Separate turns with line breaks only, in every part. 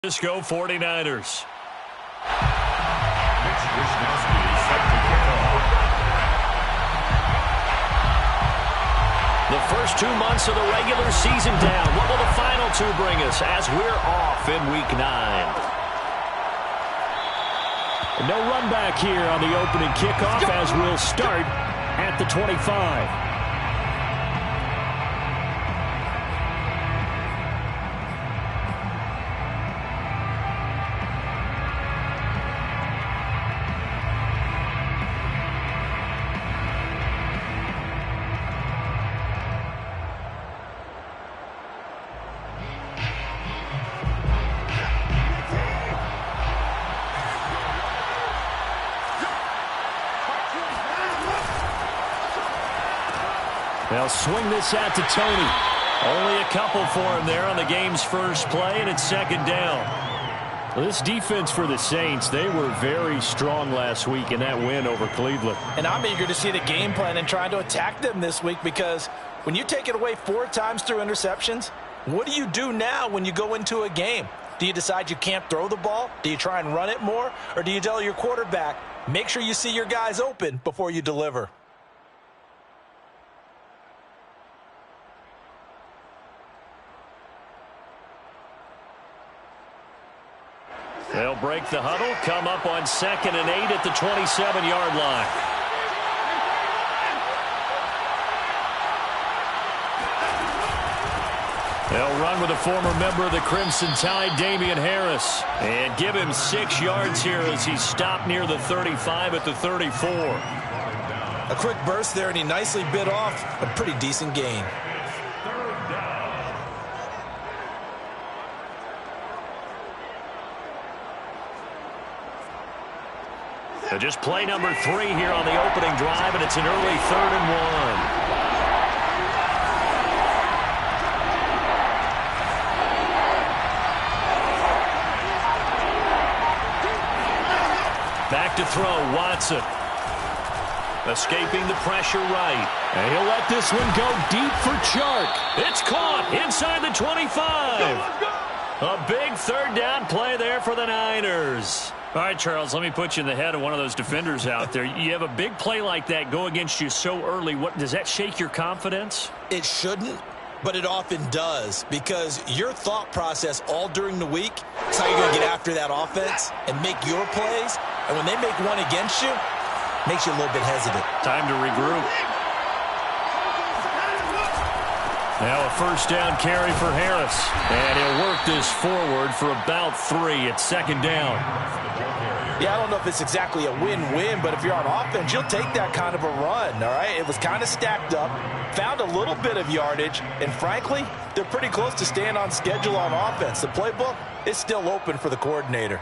Francisco 49ers. The first 2 months of the regular season down. What will the final two bring us as we're off in Week 9? No run back here on the opening kickoff as we'll start at the 25. They'll swing this out to Tony. Only a couple for him there on the game's first play, and it's second down. Well, this defense for the Saints, they were very strong last week in that win over Cleveland.
And I'm eager to see the game plan and trying to attack them this week, because when you take it away 4 times through interceptions, what do you do now when you go into a game? Do you decide you can't throw the ball? Do you try and run it more? Or do you tell your quarterback, make sure you see your guys open before you deliver?
They'll break the huddle, come up on 2nd and 8 at the 27-yard line. They'll run with a former member of the Crimson Tide, Damien Harris, and give him 6 yards here as he's stopped near the 35 at the 34.
A quick burst there, and he nicely bit off a pretty decent gain.
So just play number 3 here on the opening drive, and it's an early 3rd and 1. Back to throw, Watson. Escaping the pressure right. And he'll let this one go deep for Chark. It's caught inside the 25. A big 3rd down play there for the Niners. All right, Charles, let me put you in the head of one of those defenders out there. You have a big play like that go against you so early. What does that shake your confidence?
It shouldn't, but it often does, because your thought process all during the week is how you're going to get after that offense and make your plays. And when they make one against you, it makes you a little bit hesitant.
Time to regroup. Now a 1st down carry for Harris. And he'll work this forward for about 3 at 2nd down.
Yeah, I don't know if it's exactly a win-win, but if you're on offense, you'll take that kind of a run, all right? It was kind of stacked up, found a little bit of yardage, and frankly, they're pretty close to staying on schedule on offense. The playbook is still open for the coordinator.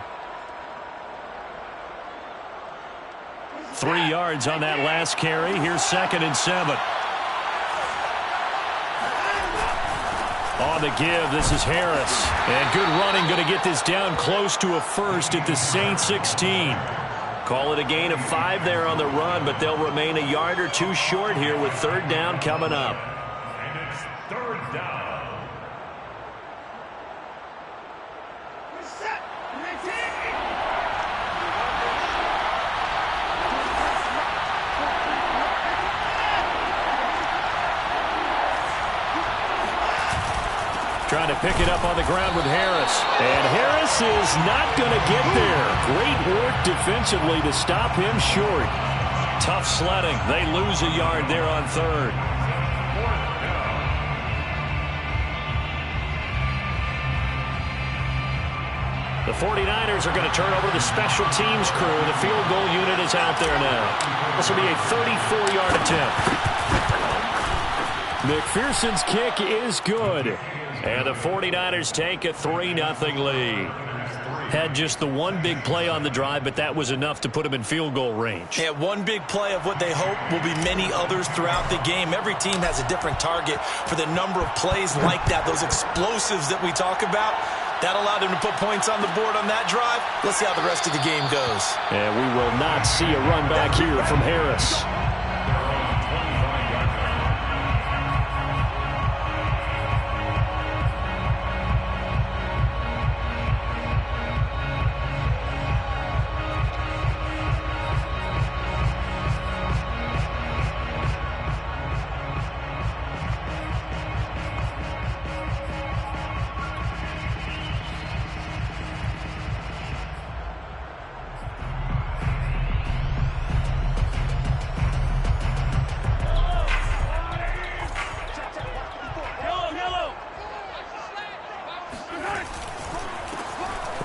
3 yards on that last carry. Here's 2nd and 7. On the give, this is Harris. And good running, going to get this down close to a 1st at the Saints 16. Call it a gain of 5 there on the run, but they'll remain a yard or 2 short here with 3rd down coming up.
And it's 3rd down.
Trying to pick it up on the ground with Harris. And Harris is not going to get there. Great work defensively to stop him short. Tough sledding. They lose a yard there on 3rd. The 49ers are going to turn over the special teams crew. The field goal unit is out there now. This will be a 34-yard attempt. McPherson's kick is good. And the 49ers take a 3-0 lead. Had just the one big play on the drive, but that was enough to put them in field goal range.
Yeah, one big play of what they hope will be many others throughout the game. Every team has a different target for the number of plays like that, those explosives that we talk about. That allowed them to put points on the board on that drive. Let's see how the rest of the game goes.
And we will not see a run back here from Harris.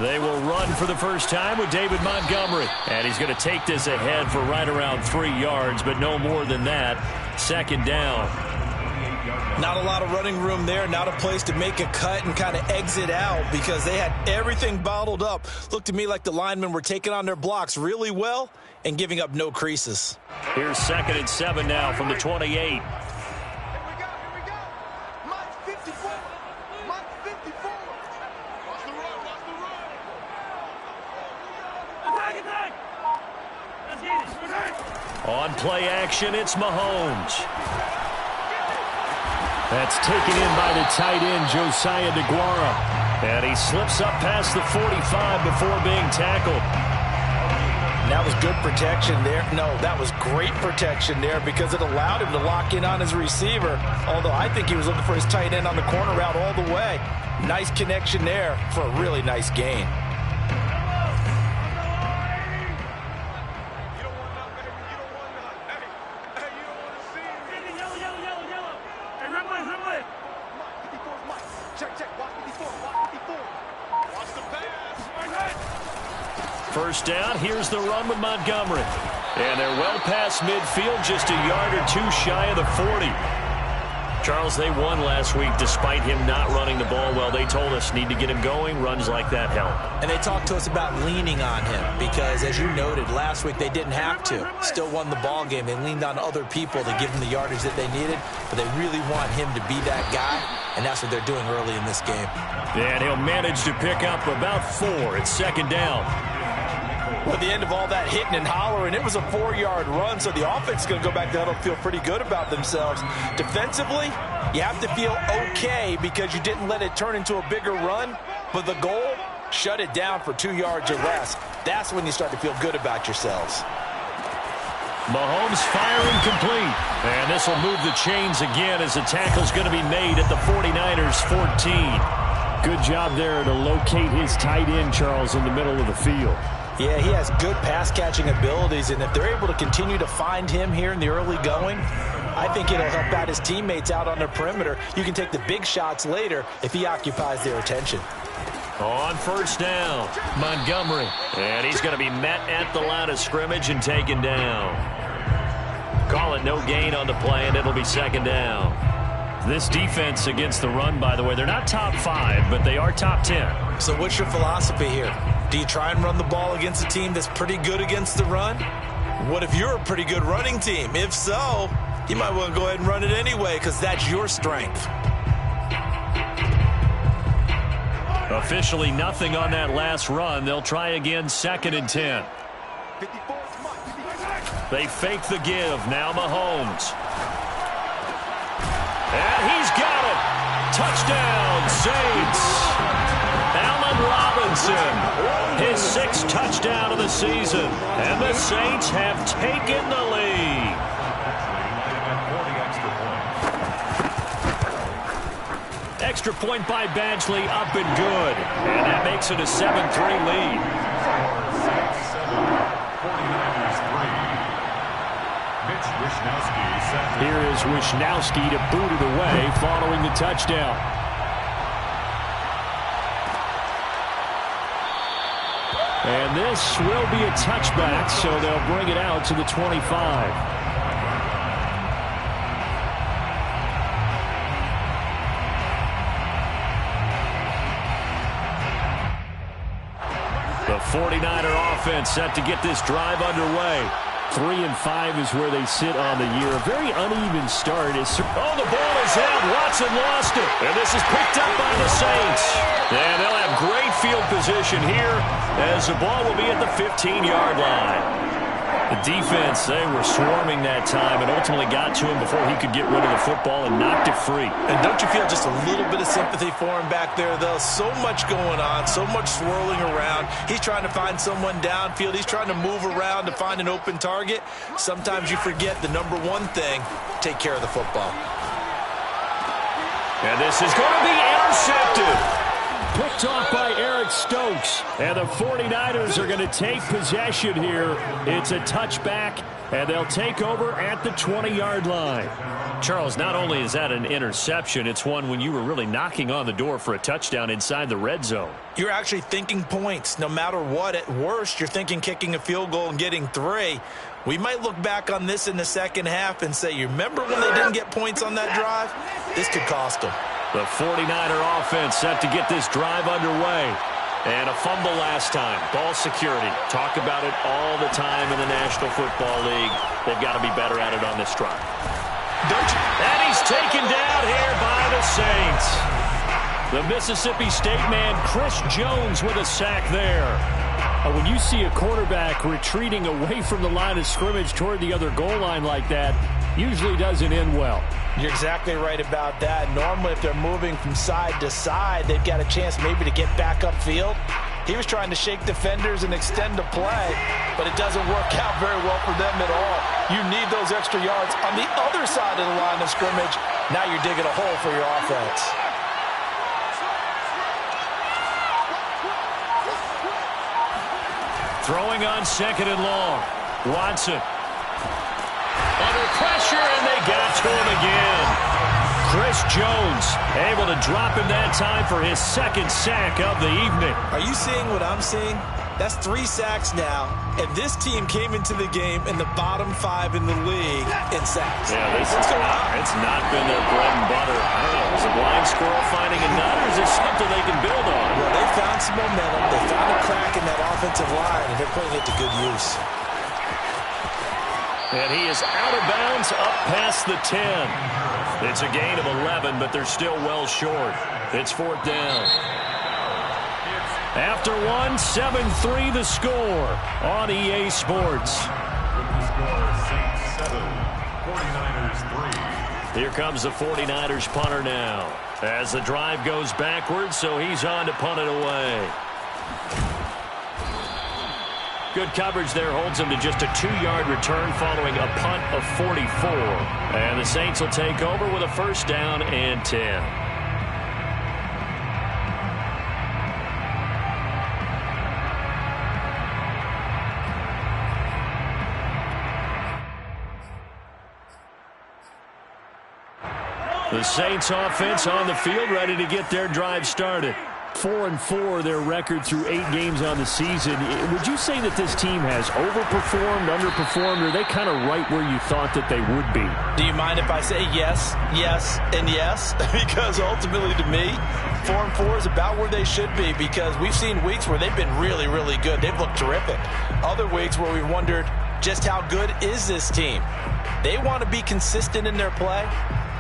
They will run for the first time with David Montgomery. And he's going to take this ahead for right around 3 yards, but no more than that. Second down.
Not a lot of running room there, not a place to make a cut and kind of exit out because they had everything bottled up. Looked to me like the linemen were taking on their blocks really well and giving up no creases.
Here's 2nd and 7 now from the 28. On play action, it's Mahomes. That's taken in by the tight end, Josiah DeGuara. And he slips up past the 45 before being tackled.
That was good protection there. No, that was great protection there because it allowed him to lock in on his receiver. Although I think he was looking for his tight end on the corner route all the way. Nice connection there for a really nice gain.
First down, here's the run with Montgomery. And they're well past midfield, just a yard or two shy of the 40. Charles, they won last week despite him not running the ball well. They told us need to get him going. Runs like that help.
And they talked to us about leaning on him because, as you noted, last week they didn't have to. Still won the ball game. They leaned on other people to give them the yardage that they needed, but they really want him to be that guy, and that's what they're doing early in this game.
And he'll manage to pick up about 4. It's second down.
Well, at the end of all that hitting and hollering, it was a 4-yard run, so the offense is going to go back there and feel pretty good about themselves. Defensively, you have to feel okay because you didn't let it turn into a bigger run, but the goal, shut it down for 2 yards or less. That's when you start to feel good about yourselves.
Mahomes firing complete. And this will move the chains again as the tackle's going to be made at the 49ers 14. Good job there to locate his tight end, Charles, in the middle of the field.
Yeah, he has good pass-catching abilities, and if they're able to continue to find him here in the early going, I think it'll help out his teammates out on the perimeter. You can take the big shots later if he occupies their attention.
On first down, Montgomery. And he's going to be met at the line of scrimmage and taken down. Call it no gain on the play, and it'll be second down. This defense against the run, by the way, they're not top 5, but they are top 10.
So what's your philosophy here? Do you try and run the ball against a team that's pretty good against the run? What if you're a pretty good running team? If so, you might want to go ahead and run it anyway because that's your strength.
Officially nothing on that last run. They'll try again, 2nd and 10. They fake the give. Now Mahomes. And he's got it. Touchdown, Saints. Allen Robinson, his 6th touchdown of the season. And the Saints have taken the lead. Extra point by Badgley, up and good. And that makes it a 7-3 lead. Here is Wishnowsky to boot it away following the touchdown. And this will be a touchback, so they'll bring it out to the 25. The 49er offense set to get this drive underway. 3-5 is where they sit on the year. A very uneven start. Oh, the ball is out. Watson lost it. And this is picked up by the Saints. And they'll have great field position here as the ball will be at the 15-yard line. The defense, they were swarming that time and ultimately got to him before he could get rid of the football and knocked it free.
And don't you feel just a little bit of sympathy for him back there, though? So much going on, so much swirling around. He's trying to find someone downfield. He's trying to move around to find an open target. Sometimes you forget the number one thing, take care of the football.
And this is going to be intercepted. Picked off by Eric Stokes. And the 49ers are going to take possession here. It's a touchback And they'll take over at the 20-yard line. Charles, not only is that an interception, it's one when you were really knocking on the door for a touchdown inside the red zone.
You're actually thinking points. No matter what, at worst, you're thinking kicking a field goal and getting 3. We might look back on this in the second half and say, you remember when they didn't get points on that drive? This could cost them.
The 49er offense set to get this drive underway. And a fumble last time. Ball security. Talk about it all the time in the National Football League. They've got to be better at it on this drive. And he's taken down here by the Saints. The Mississippi State man, Chris Jones, with a sack there. When you see a quarterback retreating away from the line of scrimmage toward the other goal line like that, usually doesn't end well.
You're exactly right about that. Normally, if they're moving from side to side, they've got a chance maybe to get back upfield. He was trying to shake defenders and extend the play, but it doesn't work out very well for them at all. You need those extra yards on the other side of the line of scrimmage. Now you're digging a hole for your offense.
Throwing on 2nd and long. Watson. Under pressure, and they got to him again. Chris Jones able to drop him that time for his 2nd sack of the evening.
Are you seeing what I'm seeing? That's 3 sacks now, and this team came into the game in the bottom 5 in the league in sacks.
Yeah, it's not been their bread and butter. I don't know, is a blind squirrel finding a nut, or is this something they can build on?
Well, they found some momentum. They found a crack in that offensive line, and they're putting it to good use.
And he is out of bounds up past the 10. It's a gain of 11, but they're still well short. It's 4th down. After 7-3 the score on EA Sports.
Saints 7, 49ers 3.
Here comes the 49ers punter now. As the drive goes backwards, so he's on to punt it away. Good coverage there holds him to just a 2-yard return following a punt of 44. And the Saints will take over with a 1st down and 10. The Saints offense on the field, ready to get their drive started. 4-4 their record through 8 games on the season. Would you say that this team has overperformed, underperformed, or are they kind of right where you thought that they would be?
Do you mind if I say yes, yes, and yes? Because ultimately to me, 4-4 is about where they should be, because we've seen weeks where they've been really, really good. They've looked terrific. Other weeks where we've wondered just how good is this team. They want to be consistent in their play,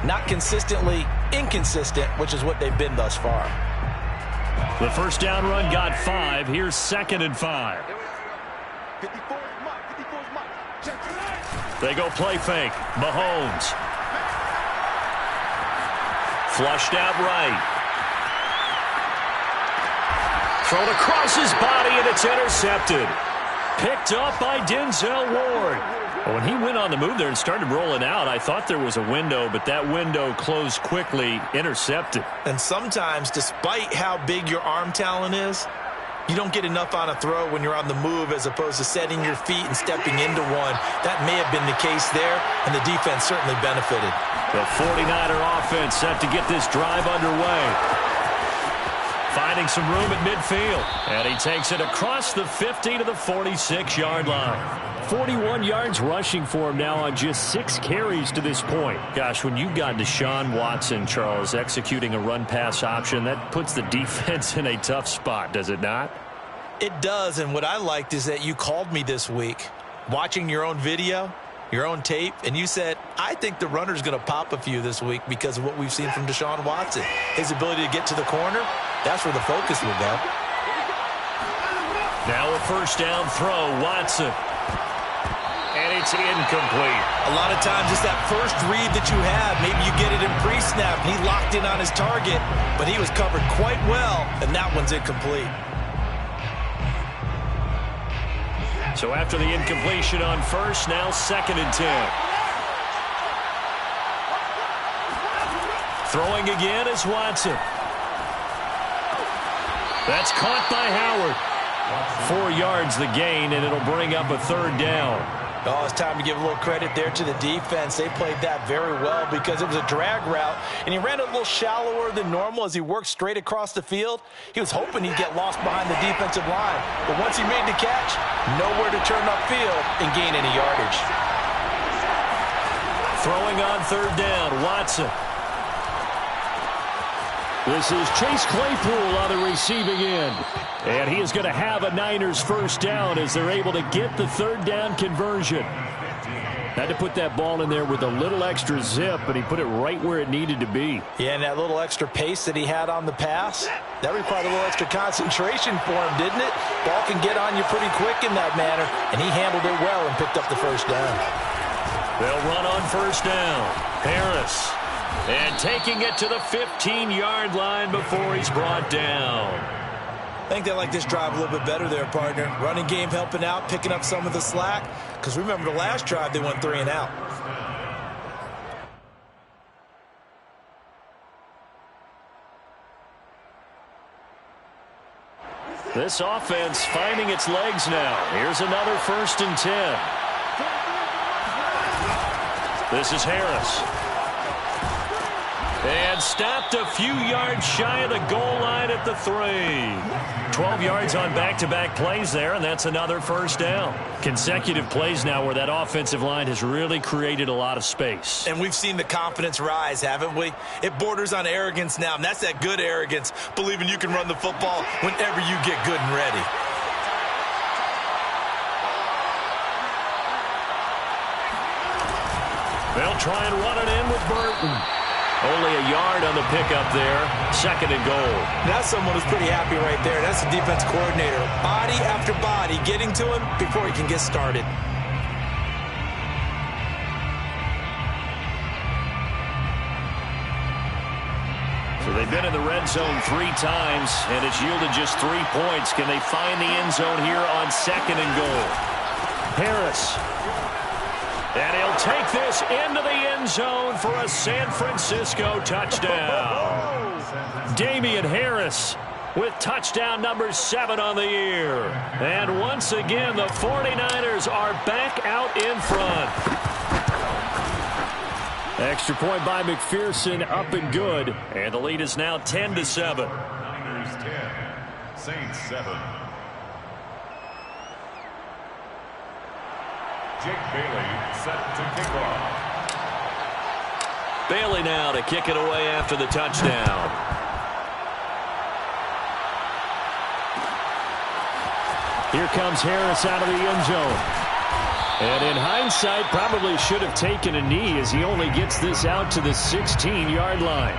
not consistently inconsistent, which is what they've been thus far.
The 1st down run got 5. Here's 2nd and 5. They go play fake. Mahomes. Flushed out right. Thrown across his body, and it's intercepted. Picked up by Denzel Ward. When he went on the move there and started rolling out, I thought there was a window, but that window closed quickly, intercepted.
And sometimes, despite how big your arm talent is, you don't get enough on a throw when you're on the move as opposed to setting your feet and stepping into one. That may have been the case there, and the defense certainly benefited.
The 49er offense set to get this drive underway. Finding some room at midfield. And he takes it across the 50 to the 46-yard line. 41 yards rushing for him now on just 6 carries to this point. Gosh, when you've got Deshaun Watson, Charles, executing a run-pass option, that puts the defense in a tough spot, does it not?
It does, and what I liked is that you called me this week, watching your own video, your own tape, and you said, I think the runner's going to pop a few this week because of what we've seen from Deshaun Watson. His ability to get to the corner, that's where the focus will go.
Now a 1st down throw, Watson. And it's incomplete.
A lot of times it's that first read that you have. Maybe you get it in pre-snap. He locked in on his target, but he was covered quite well, and that one's incomplete.
So after the incompletion on 1st, now 2nd and 10. Throwing again is Watson. That's caught by Howard. 4 yards the gain, and it'll bring up a 3rd down.
Oh, it's time to give a little credit there to the defense. They played that very well because it was a drag route, and he ran a little shallower than normal as he worked straight across the field. He was hoping he'd get lost behind the defensive line, but once he made the catch, nowhere to turn upfield and gain any yardage.
Throwing on third down, Watson. This is Chase Claypool on the receiving end. And he is going to have a Niners first down as they're able to get the third down conversion. Had to put that ball in there with a little extra zip, but he put it right where it needed to be.
Yeah, and that little extra pace that he had on the pass, that required a little extra concentration for him, didn't it? Ball can get on you pretty quick in that manner, and he handled it well and picked up the first down.
They'll run on first down. Harris. And taking it to the 15-yard line before he's brought down.
I think they like this drive a little bit better there, partner. Running game helping out, picking up some of the slack. Because remember, the last drive, they went 3 and out.
This offense finding its legs now. Here's another 1st and 10. This is Harris. And stopped a few yards shy of the goal line at the 3. 12 yards on back-to-back plays there, and that's another first down. Consecutive plays now where that offensive line has really created a lot of space.
And we've seen the confidence rise, haven't we? It borders on arrogance now, and that's that good arrogance, believing you can run the football whenever you get good and ready.
They'll try and run it in with Burton. Only a yard on the pickup there. 2nd and goal.
That's someone who's pretty happy right there. That's the defense coordinator. Body after body getting to him before he can get started.
So they've been in the red zone 3 times, and it's yielded just 3 points. Can they find the end zone here on 2nd and goal? Harris. And he'll take this into the end zone for a San Francisco touchdown. Damian Harris with touchdown number 7 on the year. And once again, the 49ers are back out in front. Extra point by McPherson, up and good. And the lead is now 10-7.
Niners 10, Saints 7. Jake Bailey set to kick off.
Bailey now to kick it away after the touchdown. Here comes Harris out of the end zone. And in hindsight, probably should have taken a knee as he only gets this out to the 16-yard line.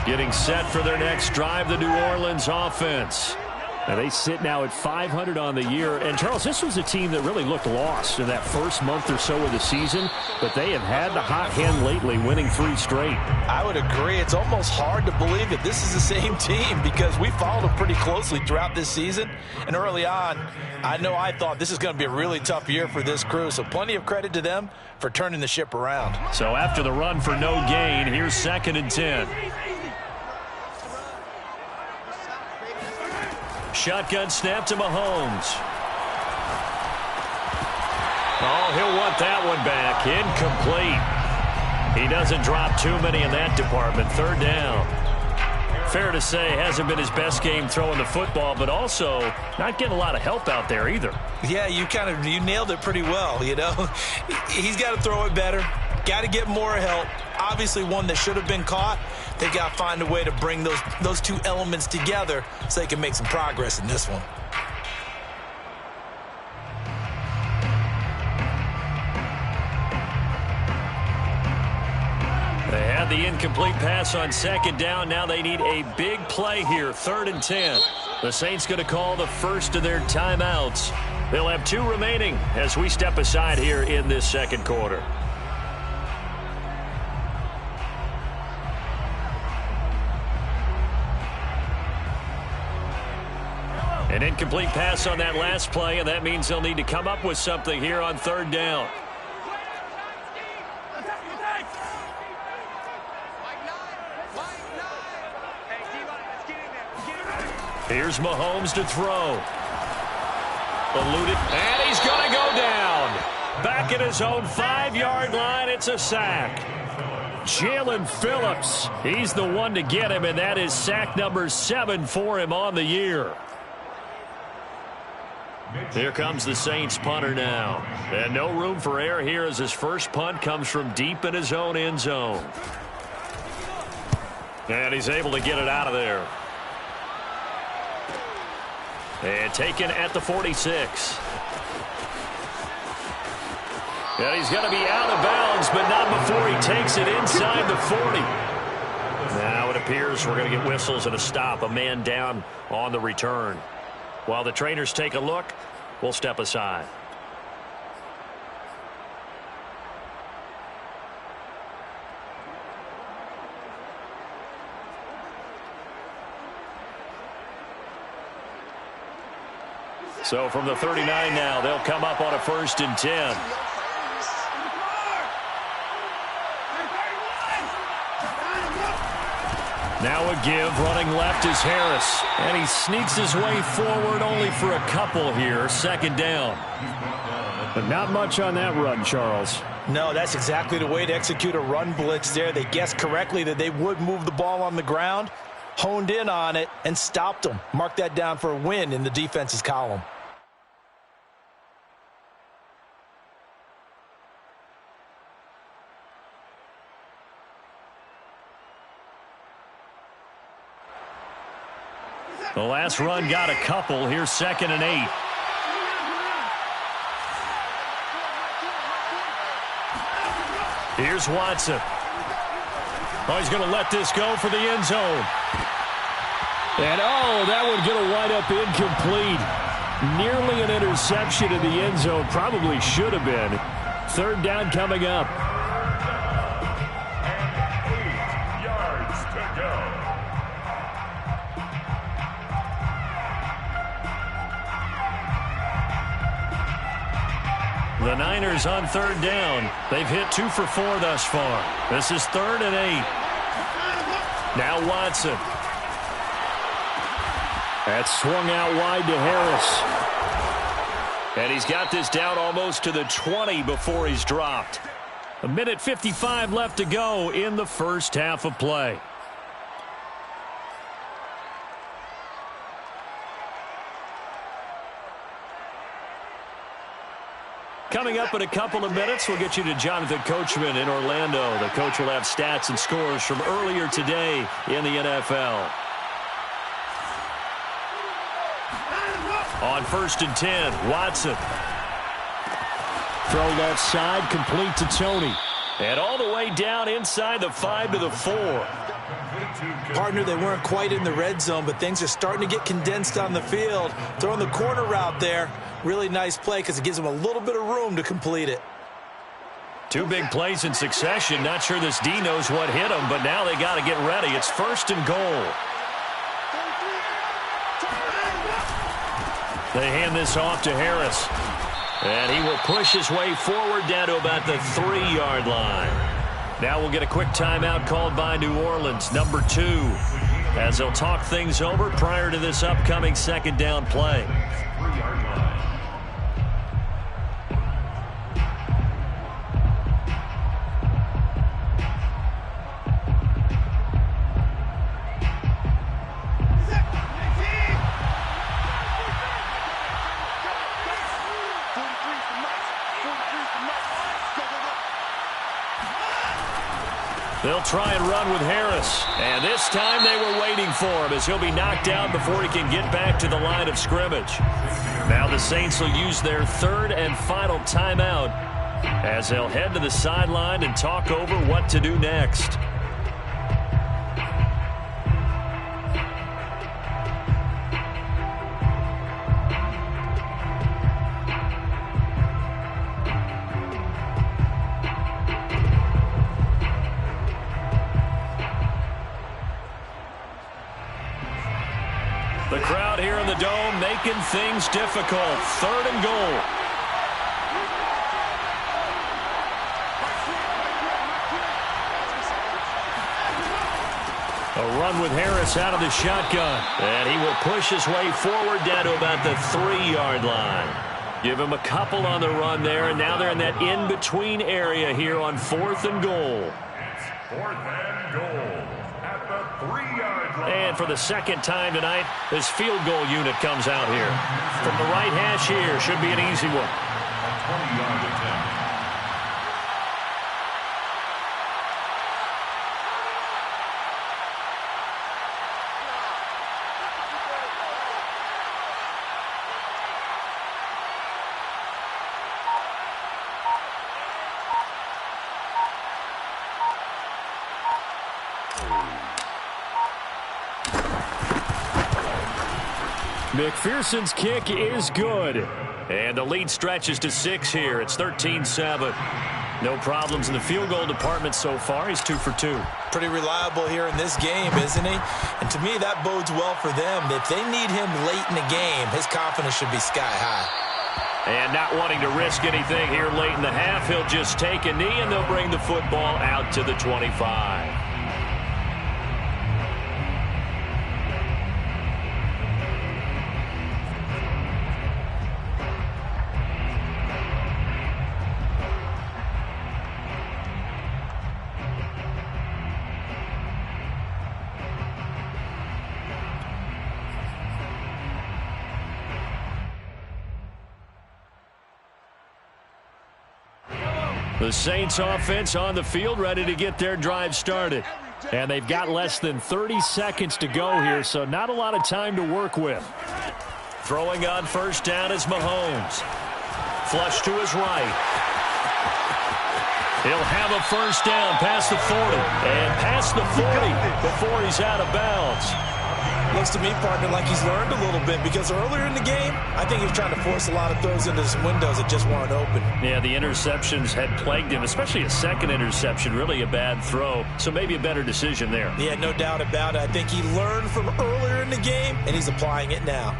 Getting set for their next drive, the New Orleans offense. Now they sit now at 500 on the year. And, Charles, this was a team that really looked lost in that first month or so of the season. But they have had the hot hand lately, winning 3 straight.
I would agree. It's almost hard to believe that this is the same team because we followed them pretty closely throughout this season. And early on, I thought this is going to be a really tough year for this crew. So plenty of credit to them for turning the ship around.
So after the run for no gain, here's 2nd and 10. Shotgun snap to Mahomes. Oh, he'll want that one back. Incomplete. He doesn't drop too many in that department. 3rd down. Fair to say, hasn't been his best game throwing the football, but also not getting a lot of help out there either.
Yeah, you nailed it pretty well, you know. He's got to throw it better. Got to get more help. Obviously one that should have been caught. They got to find a way to bring those 2 elements together so they can make some progress in this one.
They had the incomplete pass on 2nd down. Now they need a big play here. 3rd and 10. The Saints going to call the first of their timeouts. They'll have 2 remaining as we step aside here in this 2nd quarter. An incomplete pass on that last play, and that means they'll need to come up with something here on third down. Here's Mahomes to throw. Eluded, and he's going to go down. Back at his own 5-yard line, it's a sack. Jalen Phillips, he's the one to get him, and that is sack number 7 for him on the year. Here comes the Saints punter now. And no room for error here as his first punt comes from deep in his own end zone. And he's able to get it out of there. And taken at the 46. And he's going to be out of bounds, but not before he takes it inside the 40. Now it appears we're going to get whistles and a stop. A man down on the return. While the trainers take a look, we'll step aside. So from the 39 now, they'll come up on a 1st and 10. Now a give, running left is Harris. And he sneaks his way forward only for a couple here. 2nd down. But not much on that run, Charles.
No, that's exactly the way to execute a run blitz there. They guessed correctly that they would move the ball on the ground, honed in on it, and stopped them. Mark that down for a win in the defense's column. The last run got a couple. Here's 2nd and 8. Here's Watson. Oh, he's going to let this go for the end zone. And, oh, that one going to wind up incomplete. Nearly an interception in the end zone. Probably should have been. 3rd down coming up.
And 8 yards to go.
The Niners on 3rd down. They've hit 2 for 4 thus far. This is 3rd and 8. Now Watson. That's swung out wide to Harris. And he's got this down almost to the 20 before he's dropped. 1:55 left to go in the first half of play. Coming up in a couple of minutes, we'll get you to Jonathan Coachman in Orlando. The coach will have stats and scores from earlier today in the NFL. On 1st and 10, Watson. Throw left side, complete to Tony. And all the way down inside the 5 to the 4.
Partner, they weren't quite in the red zone, but things are starting to get condensed on the field. Throwing the corner route there. Really nice play because it gives them a little bit of room to complete it.
2 big plays in succession. Not sure this D knows what hit him, but now they got to get ready. It's 1st and goal. They hand this off to Harris. And he will push his way forward down to about the 3-yard line. Now we'll get a quick timeout called by New Orleans, number 2, as they'll talk things over prior to this upcoming 2nd down play. They'll try and run with Harris. And this time they were waiting for him as he'll be knocked down before he can get back to the line of scrimmage. Now the Saints will use their 3rd and final timeout as they'll head to the sideline and talk over what to do next. making things difficult. 3rd and goal. A run with Harris out of the shotgun. And he will push his way forward down to about the 3-yard line. Give him a couple on the run there, and now they're in that in-between area here on 4th and goal.
It's 4th and goal at the 3-yard line.
And for the second time tonight, this field goal unit comes out here. From the right hash here, should be an easy one.
A 20-yard attempt.
McPherson's kick is good. And the lead stretches to 6 here. It's 13-7. No problems in the field goal department so far. He's 2 for 2.
Pretty reliable here in this game, isn't he? And to me, that bodes well for them. If they need him late in the game, his confidence should be sky high.
And not wanting to risk anything here late in the half, he'll just take a knee, and they'll bring the football out to the 25. The Saints offense on the field, ready to get their drive started. And they've got less than 30 seconds to go here, so not a lot of time to work with. Throwing on 1st down is Mahomes. Flush to his right. He'll have a 1st down past the 40. And past the 40 before he's out of bounds.
Looks to me, partner, like he's learned a little bit, because earlier in the game, I think he was trying to force a lot of throws into some windows that just weren't open.
Yeah, the interceptions had plagued him, especially a second interception, really a bad throw. So maybe a better decision there.
Yeah, no doubt about it. I think he learned from earlier in the game, and he's applying it now.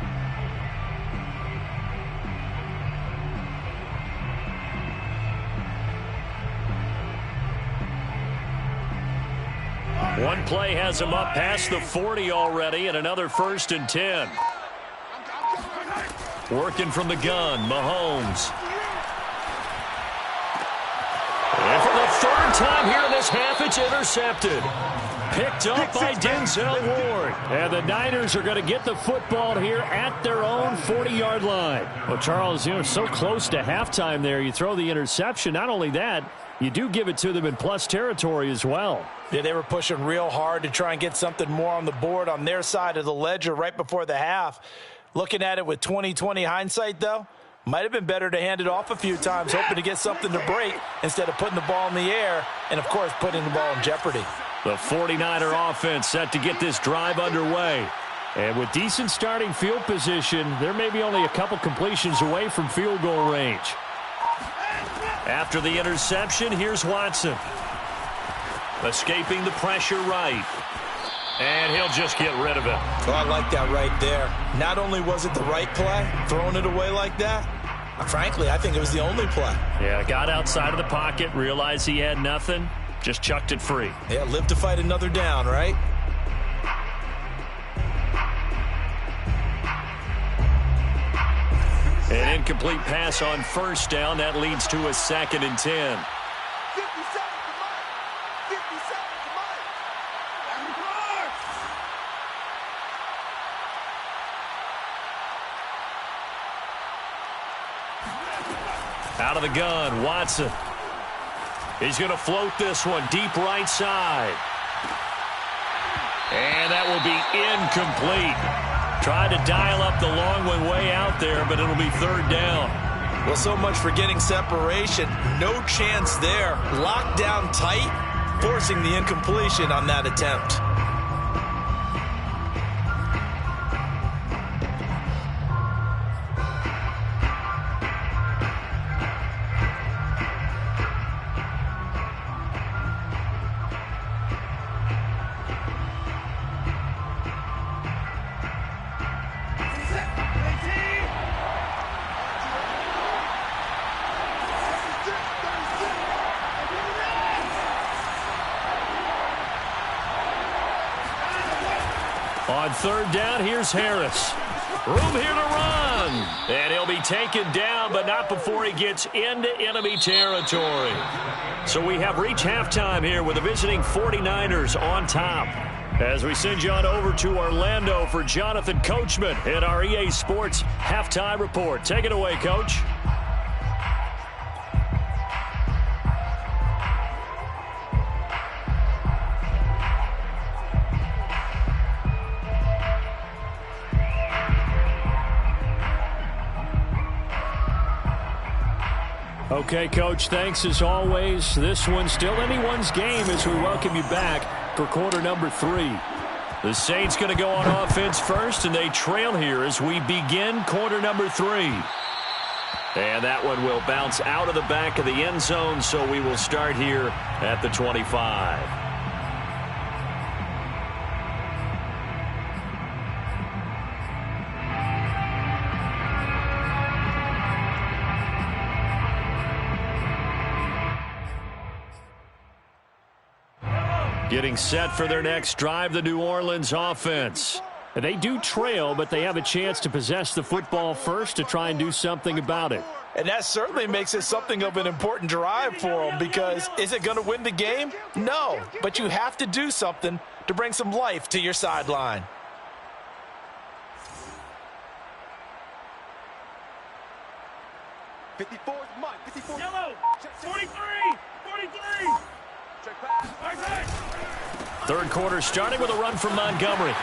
One play has him up past the 40 already, and another 1st and 10. Working from the gun, Mahomes. And for the 3rd time here in this half, it's intercepted. Picked up by Denzel Ward. And the Niners are going to get the football here at their own 40-yard line. Well, Charles, so close to halftime there, you throw the interception. Not only that, you do give it to them in plus territory as well.
Yeah, they were pushing real hard to try and get something more on the board on their side of the ledger right before the half. Looking at it with 20/20 hindsight, though, might have been better to hand it off a few times, hoping to get something to break instead of putting the ball in the air and, of course, putting the ball in jeopardy.
The 49er offense set to get this drive underway. And with decent starting field position, they're maybe only a couple completions away from field goal range. After the interception, here's Watson. Escaping the pressure right. And he'll just get rid of it.
Oh, I like that right there. Not only was it the right play, throwing it away like that, frankly, I think it was the only play.
Yeah, got outside of the pocket, realized he had nothing, just chucked it free.
Yeah, live to fight another down, right?
An incomplete pass on 1st down. That leads to a 2nd and 10. Out of the gun, Watson. He's going to float this one deep right side. And that will be incomplete. Tried to dial up the long one way out there, but it'll be 3rd down.
Well, so much for getting separation. No chance there. Locked down tight, forcing the incompletion on that attempt.
third down. Here's Harris. Room here to run. And he'll be taken down, but not before he gets into enemy territory. So we have reached halftime here with the visiting 49ers on top. As we send you on over to Orlando for Jonathan Coachman in our EA Sports Halftime Report. Take it away, Coach. Okay, Coach, thanks as always. This one's still anyone's game as we welcome you back for quarter number 3. The Saints going to go on offense first, and they trail here as we begin quarter number 3. And that one will bounce out of the back of the end zone, so we will start here at the 25. Getting set for their next drive, the New Orleans offense. They do trail, but they have a chance to possess the football first to try and do something about it.
And that certainly makes it something of an important drive for them, because is it going to win the game? No, but you have to do something to bring some life to your sideline.
Yellow, 43, 43.
Third quarter starting with a run from Montgomery.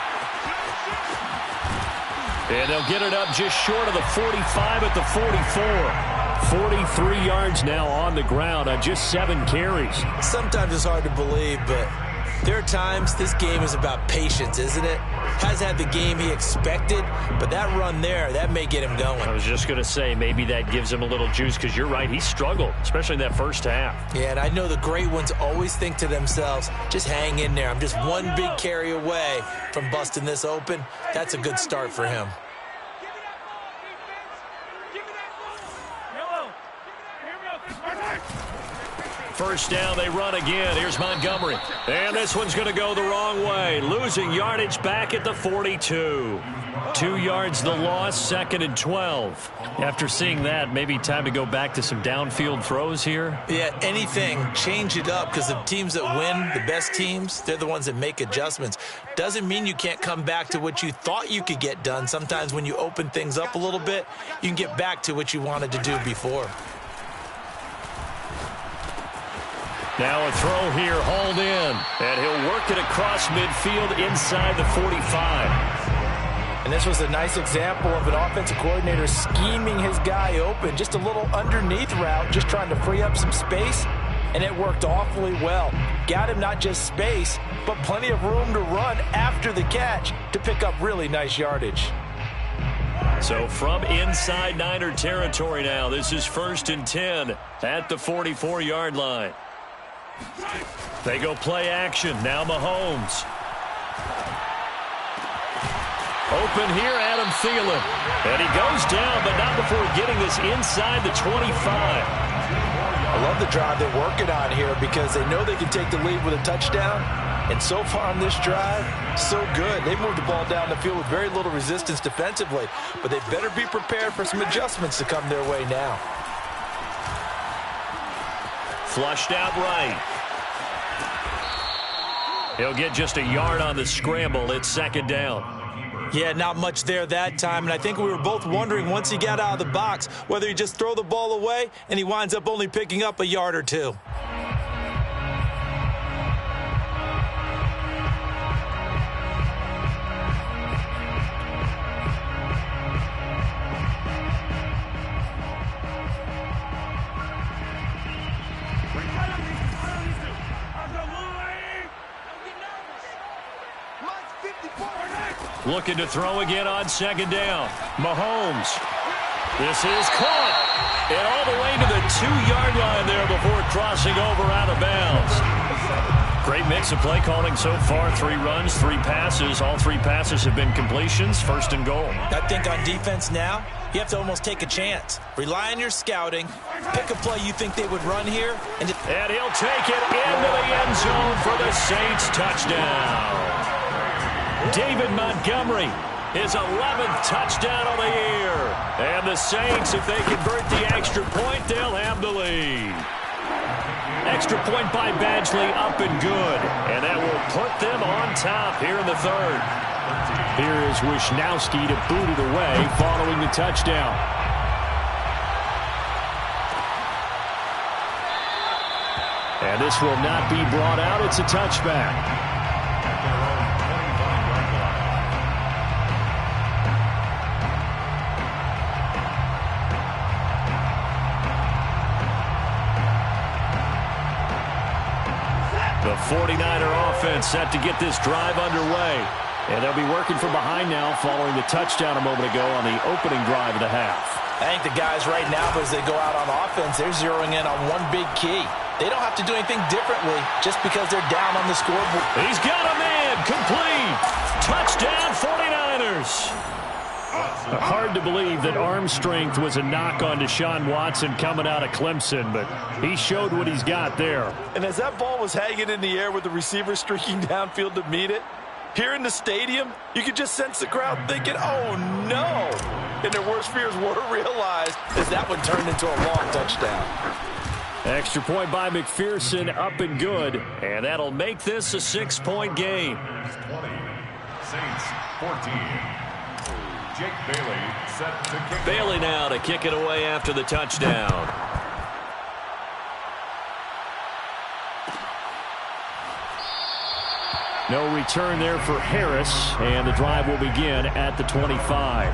And they'll get it up just short of the 45 at the 44. 43 yards now on the ground on just 7 carries.
Sometimes it's hard to believe, but there are times this game is about patience, isn't it? Has had the game he expected, but that run there, that may get him going.
I was just going to say, maybe that gives him a little juice, because you're right, he struggled, especially in that first half.
Yeah, and I know the great ones always think to themselves, just hang in there. I'm just one big carry away from busting this open. That's a good start for him.
First down, they run again. Here's Montgomery. And this one's going to go the wrong way. Losing yardage back at the 42. 2 yards the loss, 2nd and 12. After seeing that, maybe time to go back to some downfield throws here.
Yeah, anything. Change it up, because the teams that win, the best teams, they're the ones that make adjustments. Doesn't mean you can't come back to what you thought you could get done. Sometimes when you open things up a little bit, you can get back to what you wanted to do before.
Now a throw here, hauled in. And he'll work it across midfield inside the 45.
And this was a nice example of an offensive coordinator scheming his guy open. Just a little underneath route, just trying to free up some space. And it worked awfully well. Got him not just space, but plenty of room to run after the catch to pick up really nice yardage.
So from inside Niner territory now, this is 1st and 10 at the 44-yard line. They go play action. Now Mahomes. Open here, Adam Thielen. And he goes down, but not before getting this inside the 25.
I love the drive they're working on here, because they know they can take the lead with a touchdown. And so far on this drive, so good. They moved the ball down the field with very little resistance defensively, but they better be prepared for some adjustments to come their way now.
Flushed out right. He'll get just a yard on the scramble. It's 2nd down.
Yeah, not much there that time, and I think we were both wondering once he got out of the box whether he just throw the ball away, and he winds up only picking up a yard or two.
Looking to throw again on 2nd down. Mahomes. This is caught. And all the way to the 2-yard line there before crossing over out of bounds. Great mix of play calling so far. 3 runs, 3 passes. All 3 passes have been completions. 1st and goal.
I think on defense now, you have to almost take a chance. Rely on your scouting. Pick a play you think they would run here. And he'll
take it into the end zone for the Saints touchdown. David Montgomery, his 11th touchdown of the year. And the Saints, if they convert the extra point, they'll have the lead. Extra point by Badgley, up and good. And that will put them on top here in the third. Here is Wishnowski to boot it away following the touchdown. And this will not be brought out. It's a touchback. The 49er offense set to get this drive underway. And they'll be working from behind now following the touchdown a moment ago on the opening drive of the half.
I think the guys right now, as they go out on offense, they're zeroing in on one big key. They don't have to do anything differently just because they're down on the scoreboard.
He's got a man, complete. Touchdown 49ers. Hard to believe that arm strength was a knock on Deshaun Watson coming out of Clemson, but he showed what he's got there.
And as that ball was hanging in the air with the receiver streaking downfield to meet it, here in the stadium, you could just sense the crowd thinking, oh no. And their worst fears were realized as that one turned into a long touchdown.
Extra point by McPherson, up and good. And that'll make this a 6-point game.
20, Saints 14. Jake Bailey set to kick.
Bailey now to kick it away after the touchdown. No return there for Harris, and the drive will begin at the 25.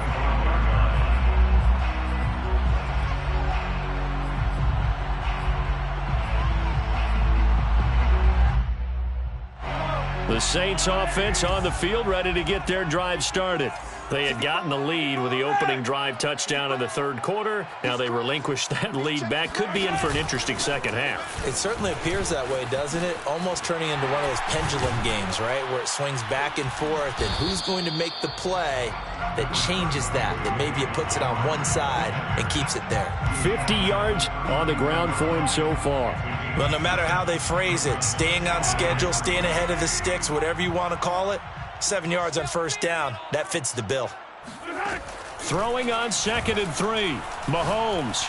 The Saints offense on the field, ready to get their drive started. They had gotten the lead with the opening drive touchdown in the third quarter. Now they relinquished that lead back. Could be in for an interesting second half.
It certainly appears that way, doesn't it? Almost turning into one of those pendulum games, right? Where it swings back and forth, and who's going to make the play that changes that maybe it puts it on one side and keeps it there.
50 yards on the ground for him so far.
Well, no matter how they phrase it, staying on schedule, staying ahead of the sticks, whatever you want to call it, 7 yards on first down, that fits the bill.
Throwing on 2nd and 3. Mahomes.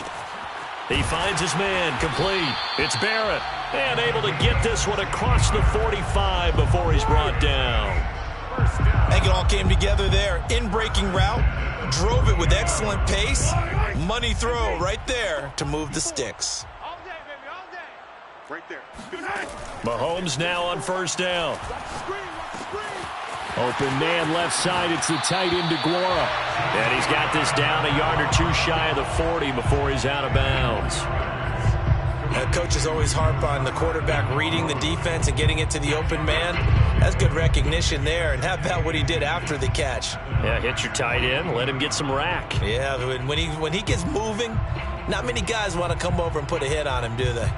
He finds his man, complete. It's Barrett. And able to get this one across the 45 before he's brought down.
I think it all came together there. In-breaking route, drove it with excellent pace. Money throw right there to move the sticks.
All day, baby, all day. Right there.
Mahomes now on first down.
Screen.
Open man left side. It's the tight end DeGuara. And he's got this down a yard or two shy of the 40 before he's out of bounds.
Coaches always harp on the quarterback reading the defense and getting it to the open man. That's good recognition there. And how about what he did after the catch?
Yeah, hit your tight end. Let him get some rack.
Yeah, when he gets moving, not many guys want to come over and put a hit on him, do they?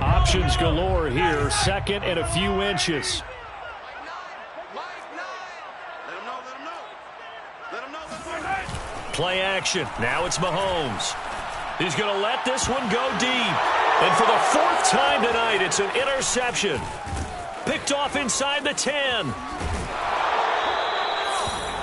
Options galore here. 2nd and a few inches. Play action. Now it's Mahomes. He's going to let this one go deep. And for the 4th time tonight, it's an interception. Picked off inside the 10.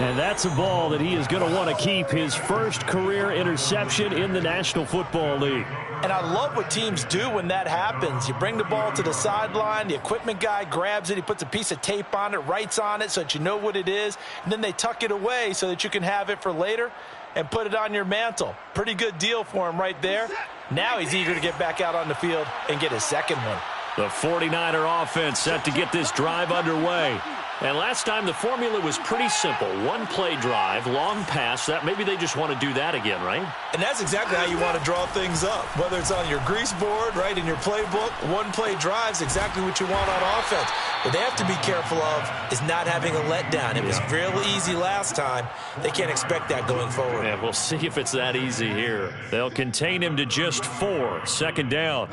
And that's a ball that he is going to want to keep, his first career interception in the National Football League.
And I love what teams do when that happens. You bring the ball to the sideline, the equipment guy grabs it, he puts a piece of tape on it, writes on it so that you know what it is, and then they tuck it away so that you can have it for later and put it on your mantle. Pretty good deal for him right there. Now he's eager to get back out on the field and get his second one.
The 49er offense set to get this drive underway. And last time the formula was pretty simple. One play drive, long pass. That maybe they just want to do that again, right?
And that's exactly how you want to draw things up. Whether it's on your grease board, right, in your playbook, one play drive's exactly what you want on offense. What they have to be careful of is not having a letdown. It was real easy last time. They can't expect that going forward.
Yeah, we'll see if it's that easy here. They'll contain him to just 4. 2nd down.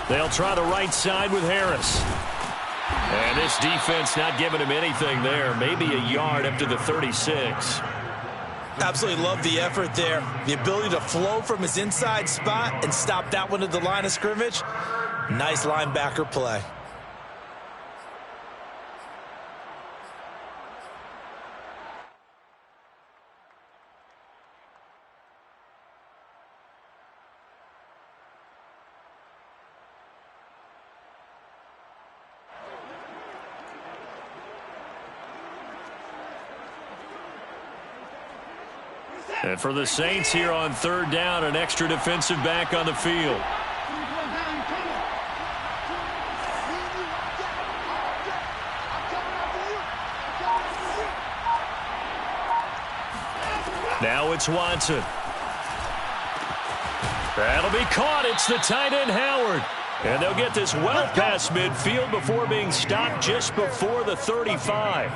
They'll try the right side with Harris. And this defense not giving him anything there. Maybe a yard up to the 36.
Absolutely love the effort there. The ability to flow from his inside spot and stop that one at the line of scrimmage. Nice linebacker play.
And for the Saints here on third down, an extra defensive back on the field. Now it's Watson. That'll be caught. It's the tight end, Howard. And they'll get this well past midfield before being stopped just before the 35.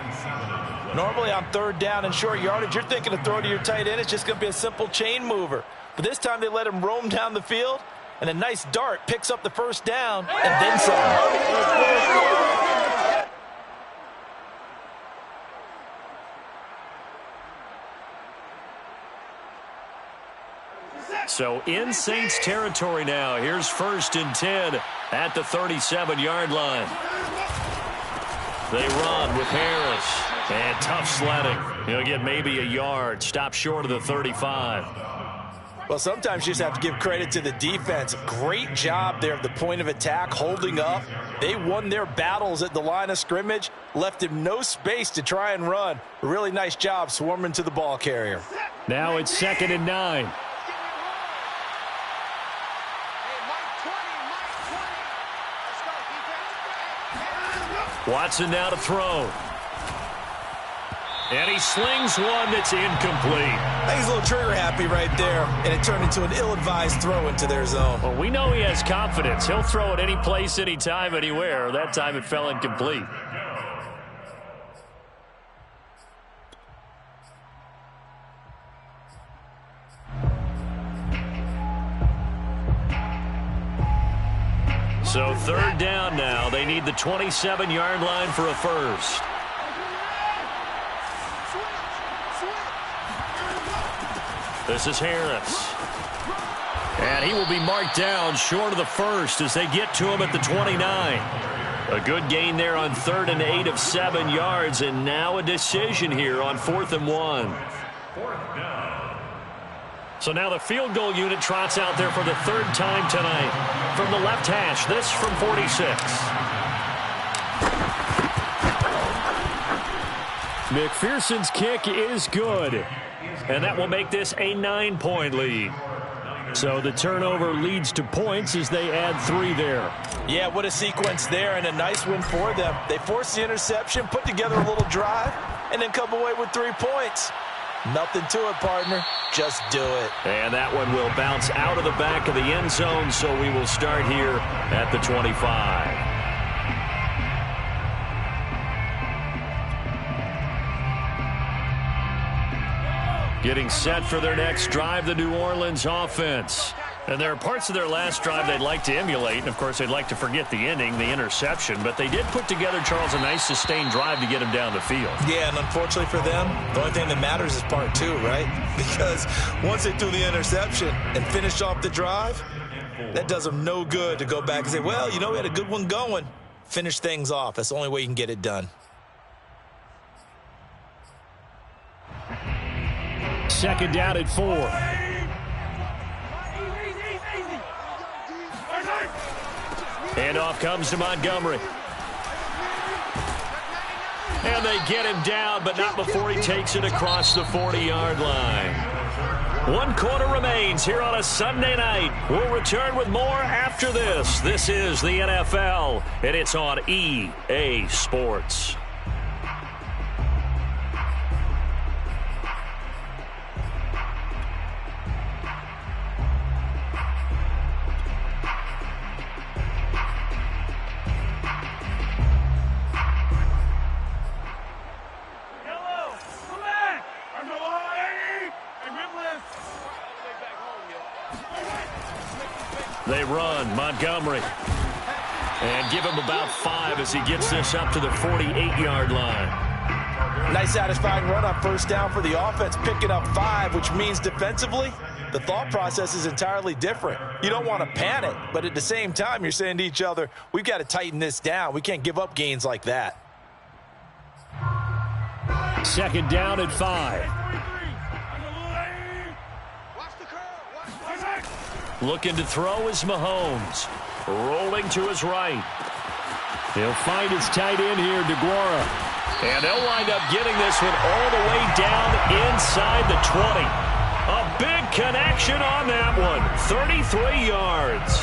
Normally on third down and short yardage, you're thinking to throw to your tight end. It's just going to be a simple chain mover. But this time they let him roam down the field, and a nice dart picks up the first down, and then some.
So in Saints territory now. Here's 1st and 10 at the 37-yard line. They run with Harris. And tough sledding. He'll get maybe a yard. Stop short of the 35.
Well, sometimes you just have to give credit to the defense. Great job there at the point of attack, holding up. They won their battles at the line of scrimmage, left him no space to try and run. A really nice job swarming to the ball carrier.
Now it's 2nd and 9. Watson now to throw. And he slings one that's incomplete.
I think he's a little trigger happy right there, and it turned into an ill-advised throw into their zone.
Well, we know he has confidence. He'll throw it any place, anytime, anywhere. That time it fell incomplete. So 3rd down now. They need the 27-yard line for a first. This is Harris. And he will be marked down short of the first as they get to him at the 29. A good gain there on 3rd and 8 of 7 yards. And now a decision here on 4th and 1. So now the field goal unit trots out there for the 3rd time tonight. From the left hash, this from 46. McPherson's kick is good. And that will make this a 9-point lead. So the turnover leads to points as they add 3 there.
Yeah, what a sequence there, and a nice win for them. They forced the interception, put together a little drive, and then come away with 3 points. Nothing to it, partner. Just do it.
And that one will bounce out of the back of the end zone, so we will start here at the 25. Getting set for their next drive, the New Orleans offense. And there are parts of their last drive they'd like to emulate. And, of course, they'd like to forget the ending, the interception. But they did put together, Charles, a nice sustained drive to get him down the field.
Yeah, and unfortunately for them, the only thing that matters is part 2, right? Because once they threw the interception and finished off the drive, that does them no good to go back and say, well, you know, we had a good one going. Finish things off. That's the only way you can get it done.
2nd down at 4. Handoff comes to Montgomery. And they get him down, but not before he takes it across the 40-yard line. 1 quarter remains here on a Sunday night. We'll return with more after this. This is the NFL, and it's on EA Sports. They run. Montgomery And give him about 5 as he gets this up to the 48-yard line.
Nice satisfying run on first down for the offense, picking up 5, which means defensively, the thought process is entirely different. You don't want to panic, but at the same time, you're saying to each other, we've got to tighten this down. We can't give up gains like that.
Second down at 5. Looking to throw is Mahomes. Rolling to his right. He'll find his tight end here, DeGuara. And they'll wind up getting this one all the way down inside the 20. A big connection on that one. 33 yards.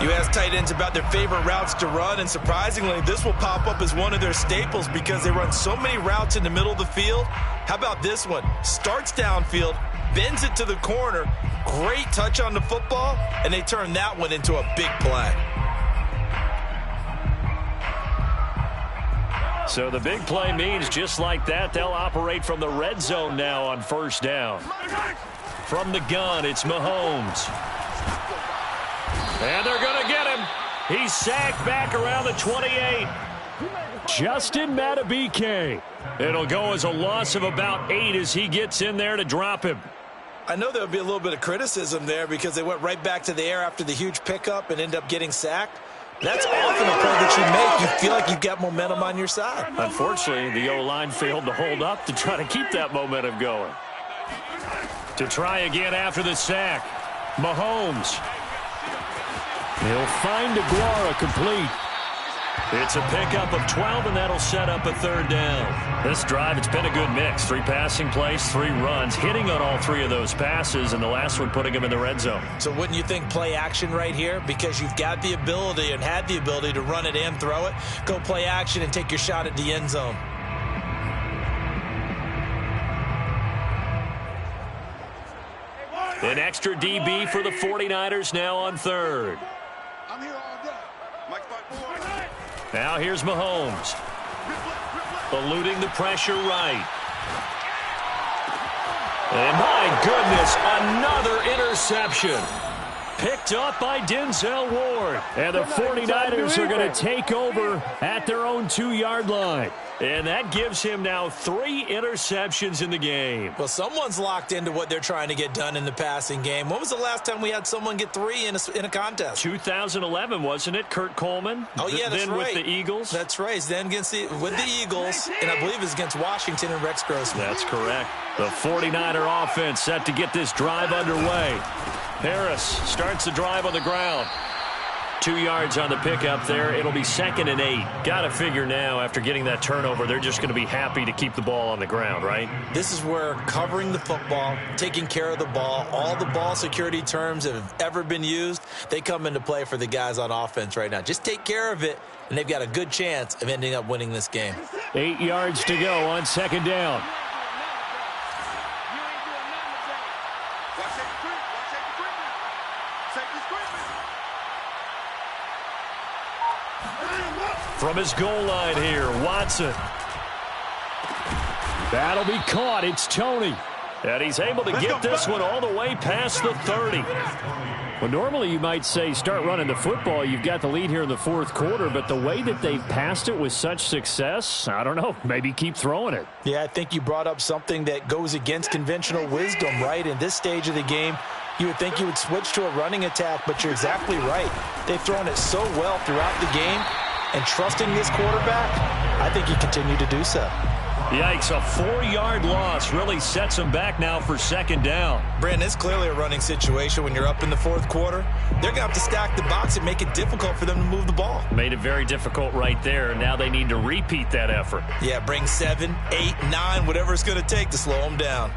You ask tight ends about their favorite routes to run, and surprisingly, this will pop up as one of their staples because they run so many routes in the middle of the field. How about this one? Starts downfield, bends it to the corner, great touch on the football, and they turn that one into a big play.
So the big play means just like that, they'll operate from the red zone now on first down. From the gun, it's Mahomes. And they're going to get him. He's sacked back around the 28. Justin Madubuike. It'll go as a loss of about 8 as he gets in there to drop him.
I know there'll be a little bit of criticism there because they went right back to the air after the huge pickup and ended up getting sacked. That's often a play that you make. You feel like you've got momentum on your side.
Unfortunately, the O-line failed to hold up to try to keep that momentum going. To try again after the sack, Mahomes. He'll find DeGuara complete. It's a pickup of 12, and that'll set up a third down. This drive, it's been a good mix. 3 passing plays, 3 runs, hitting on all 3 of those passes, and the last one putting him in the red zone.
So wouldn't you think play action right here? Because you've got the ability and had the ability to run it and throw it. Go play action and take your shot at the end zone.
An extra DB for the 49ers now on third.
I'm here all day. Mike,
now here's Mahomes. Eluding the pressure right. And my goodness, another interception. Picked up by Denzel Ward. And the 49ers are going to take over at their own 2-yard line. And that gives him now 3 interceptions in the game.
Well, someone's locked into what they're trying to get done in the passing game. When was the last time we had someone get 3 in a contest?
2011, wasn't it? Kurt Coleman?
Oh, yeah, that's
then
right.
With the Eagles?
That's right. Then with the Eagles, and I believe it's against Washington and Rex Grossman.
That's correct. The 49er offense set to get this drive underway. Harris starts the drive on the ground. 2 yards on the pickup there. It'll be 2nd and 8. Got to figure now, after getting that turnover, they're just going to be happy to keep the ball on the ground, right?
This is where covering the football, taking care of the ball, all the ball security terms that have ever been used, they come into play for the guys on offense right now. Just take care of it, and they've got a good chance of ending up winning this game.
8 yards to go on 2nd down. From his goal line here, Watson. That'll be caught. It's Tony. And he's able to get this one all the way past the 30. Well, normally you might say start running the football. You've got the lead here in the 4th quarter, but the way that they've passed it with such success, I don't know, maybe keep throwing it.
Yeah, I think you brought up something that goes against conventional wisdom, right? In this stage of the game, you would think you would switch to a running attack, but you're exactly right. They've thrown it so well throughout the game, and trusting this quarterback, I think you continue to do so.
Yikes, a 4-yard loss really sets them back now for 2nd down.
Brandon, it's clearly a running situation when you're up in the 4th quarter. They're going to have to stack the box and make it difficult for them to move the ball.
Made it very difficult right there, and now they need to repeat that effort.
Yeah, bring 7, 8, 9, whatever it's going to take to slow them down.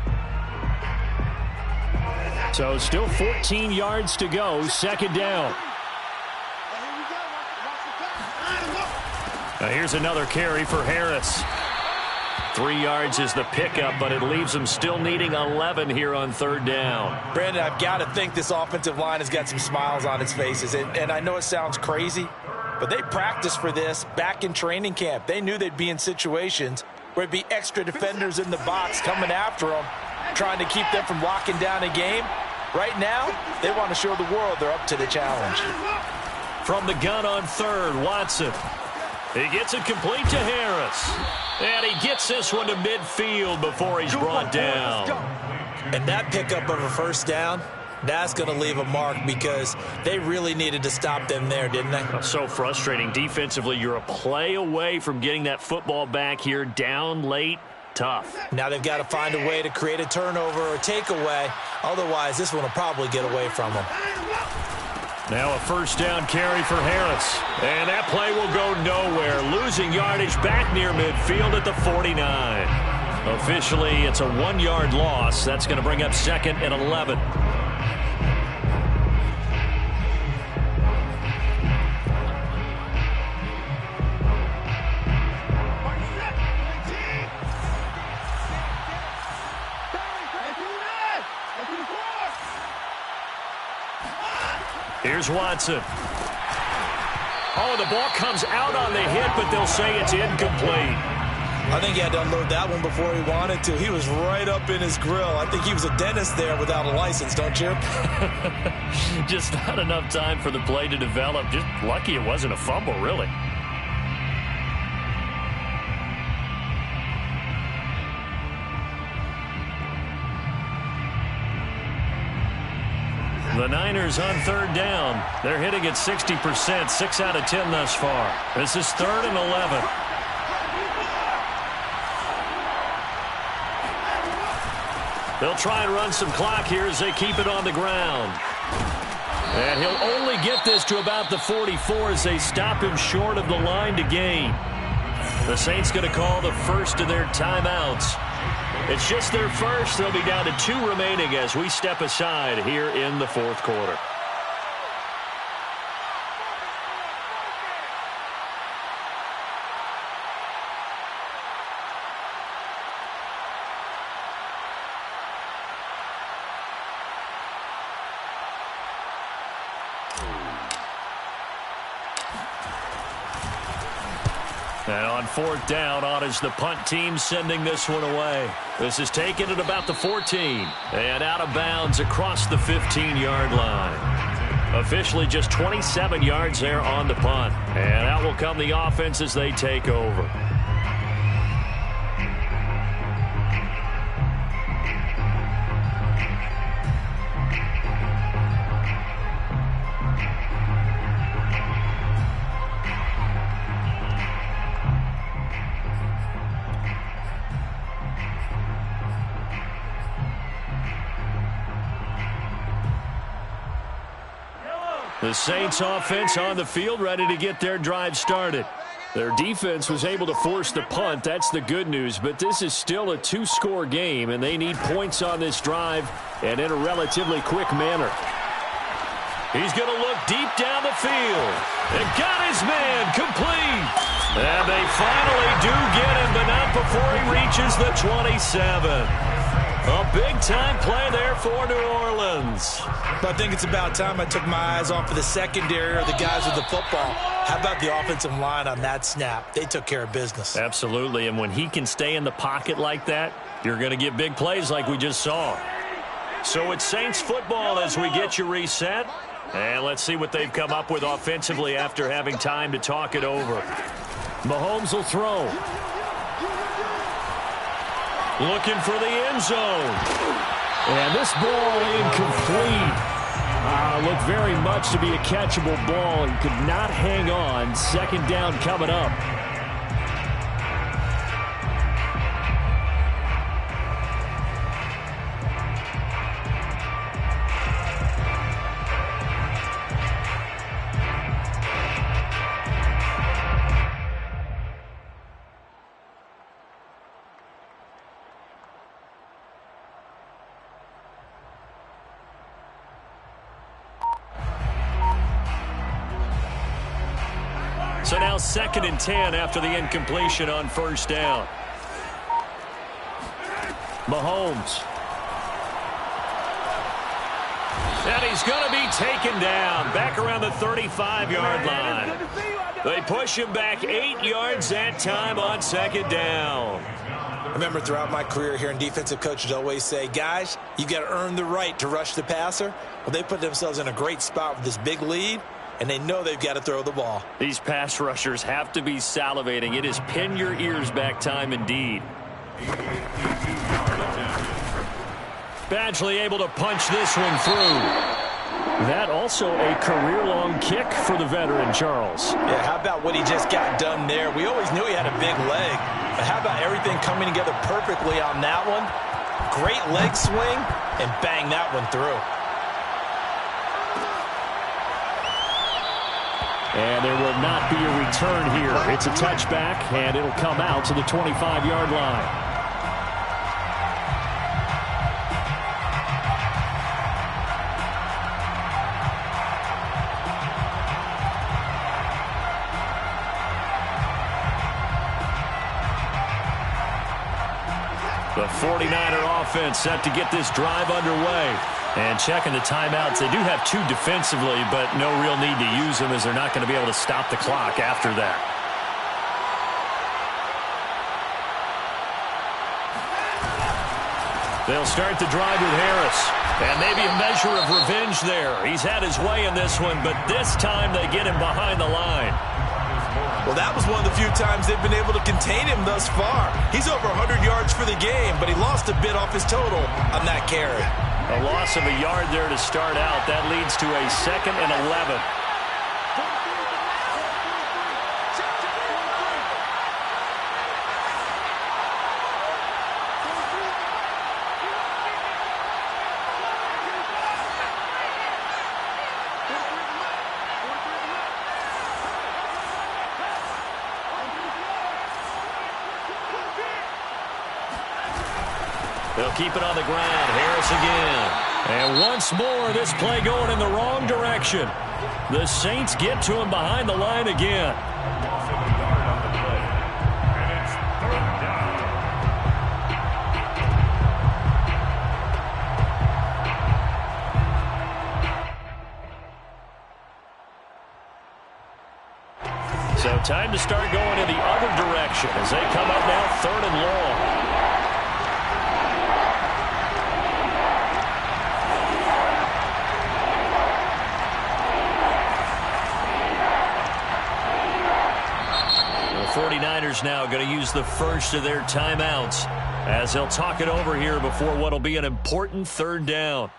So still 14 yards to go, 2nd down. Now here's another carry for Harris. 3 yards is the pickup, but it leaves them still needing 11 here on 3rd down.
Brandon, I've got to think this offensive line has got some smiles on its faces. And I know it sounds crazy, but they practiced for this back in training camp. They knew they'd be in situations where it'd be extra defenders in the box coming after them, trying to keep them from locking down a game. Right now, they want to show the world they're up to the challenge.
From the gun on third, Watson. He gets it complete to Harris. And he gets this one to midfield before he's brought down.
And that pickup of a first down, that's going to leave a mark because they really needed to stop them there, didn't they?
So frustrating. Defensively, you're a play away from getting that football back here down late. Tough.
Now they've got to find a way to create a turnover or takeaway. Otherwise, this one will probably get away from them.
Now a first down carry for Harris. And that play will go nowhere. Losing yardage back near midfield at the 49. Officially, it's a 1-yard loss. That's going to bring up 2nd and 11. Here's Watson. Oh, the ball comes out on the hit, but they'll say it's incomplete.
I think he had to unload that one before he wanted to. He was right up in his grill. I think he was a dentist there without a license, don't you?
Just not enough time for the play to develop. Just lucky it wasn't a fumble, really. The Niners on third down. They're hitting at 60%, 6 out of 10 thus far. This is 3rd and 11. They'll try and run some clock here as they keep it on the ground. And he'll only get this to about the 44 as they stop him short of the line to gain. The Saints going to call the first of their timeouts. It's just their first. They'll be down to 2 remaining as we step aside here in the 4th quarter. And on 4th down, on is the punt team sending this one away. This is taken at about the 14 and out of bounds across the 15-yard line. Officially just 27 yards there on the punt. And out will come the offense as they take over. The Saints offense on the field, ready to get their drive started. Their defense was able to force the punt. That's the good news. But this is still a 2-score game, and they need points on this drive and in a relatively quick manner. He's going to look deep down the field. And got his man complete. And they finally do get him, but not before he reaches the 27. A big-time play there for New Orleans.
But I think it's about time I took my eyes off of the secondary or the guys with the football. How about the offensive line on that snap? They took care of business.
Absolutely, and when he can stay in the pocket like that, you're going to get big plays like we just saw. So it's Saints football as we get you reset. And let's see what they've come up with offensively after having time to talk it over. Mahomes will throw. Looking for the end zone. And this ball incomplete. Looked very much to be a catchable ball and could not hang on. 2nd down coming up. So now 2nd and 10 after the incompletion on 1st down. Mahomes. And he's going to be taken down back around the 35-yard line. They push him back 8 yards that time on 2nd down.
I remember throughout my career hearing defensive coaches always say, guys, you got to earn the right to rush the passer. Well, they put themselves in a great spot with this big lead. and they know they've got to throw the ball.
These pass rushers have to be salivating. It is pin your ears back time indeed. Badgley able to punch this one through. That also a career-long kick for the veteran, Charles.
Yeah, how about what he just got done there? We always knew he had a big leg, but how about everything coming together perfectly on that one? Great leg swing, and bang that one through.
And there will not be a return here. It's a touchback, and it'll come out to the 25-yard line. The 49er offense set to get this drive underway. And checking the timeouts, they do have two defensively, but no real need to use them as they're not going to be able to stop the clock after that. They'll start the drive with Harris. And maybe a measure of revenge there. He's had his way in this one, but this time they get him behind the line.
Well, that was one of the few times they've been able to contain him thus far. He's over 100 yards for the game, but he lost a bit off his total on that carry.
A loss of a yard there to start out. That leads to a 2nd and 11. They'll keep it on the ground. Harris again. And once more, this play going in the wrong direction. The Saints get to him behind the line again.
And it's 3rd down.
So time to start going in the other direction as they come up now 3rd and long. The 49ers now going to use the first of their timeouts as they'll talk it over here before what will be an important 3rd down.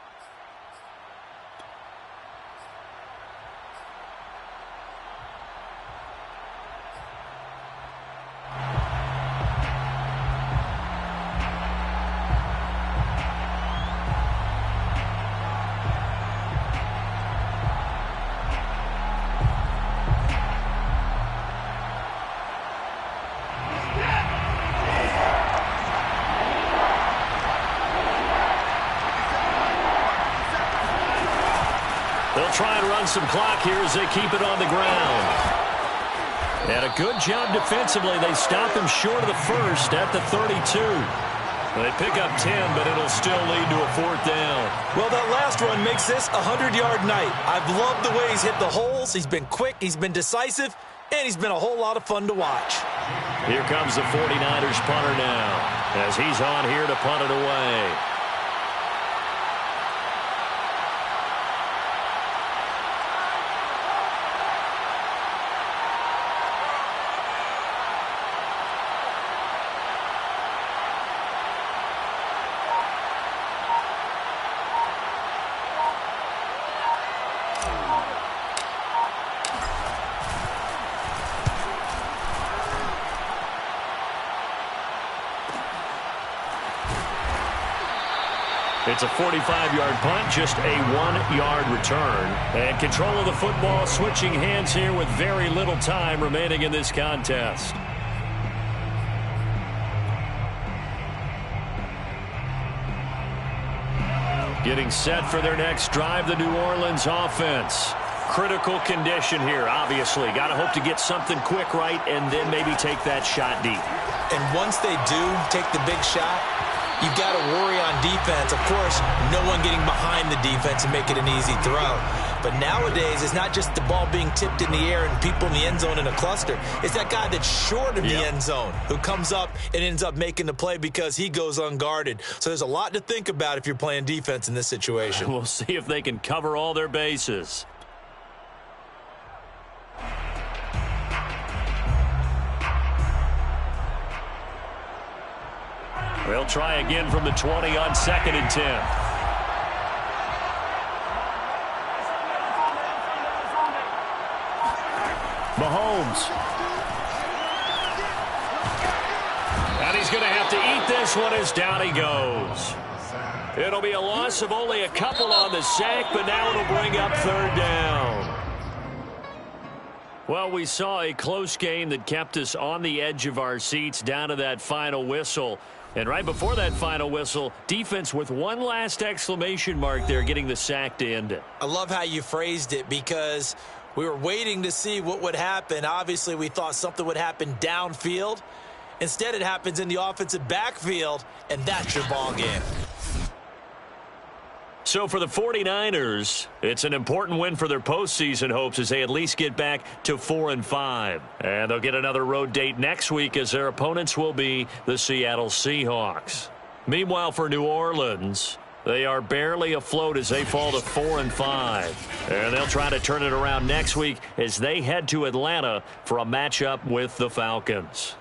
They'll try and run some clock here as they keep it on the ground. And a good job defensively. They stop him short of the first at the 32. They pick up 10, but it'll still lead to a 4th down.
Well, that last run makes this a 100-yard night. I've loved the way he's hit the holes. He's been quick, he's been decisive, and he's been a whole lot of fun to watch.
Here comes the 49ers punter now as he's on here to punt it away. It's a 45-yard punt, just a 1-yard return. And control of the football switching hands here with very little time remaining in this contest. Getting set for their next drive, the New Orleans offense. Critical condition here, obviously. Got to hope to get something quick right and then maybe take that shot deep.
And once they do take the big shot, you've got to worry on defense. Of course, no one getting behind the defense and make it an easy throw. But nowadays, it's not just the ball being tipped in the air and people in the end zone in a cluster. It's that guy that's short of the end zone who comes up and ends up making the play because he goes unguarded. So there's a lot to think about if you're playing defense in this situation.
We'll see if they can cover all their bases. They'll try again from the 20 on 2nd and 10. Mahomes. And he's going to have to eat this one as down he goes. It'll be a loss of only a couple on the sack, but now it'll bring up 3rd down. Well, we saw a close game that kept us on the edge of our seats down to that final whistle. And right before that final whistle, defense with one last exclamation mark there, getting the sack to end it.
I love how you phrased it, because we were waiting to see what would happen. Obviously, we thought something would happen downfield. Instead, it happens in the offensive backfield, and that's your ball game.
So for the 49ers, it's an important win for their postseason hopes as they at least get back to 4-5. And they'll get another road date next week as their opponents will be the Seattle Seahawks. Meanwhile, for New Orleans, they are barely afloat as they fall to 4-5. And they'll try to turn it around next week as they head to Atlanta for a matchup with the Falcons.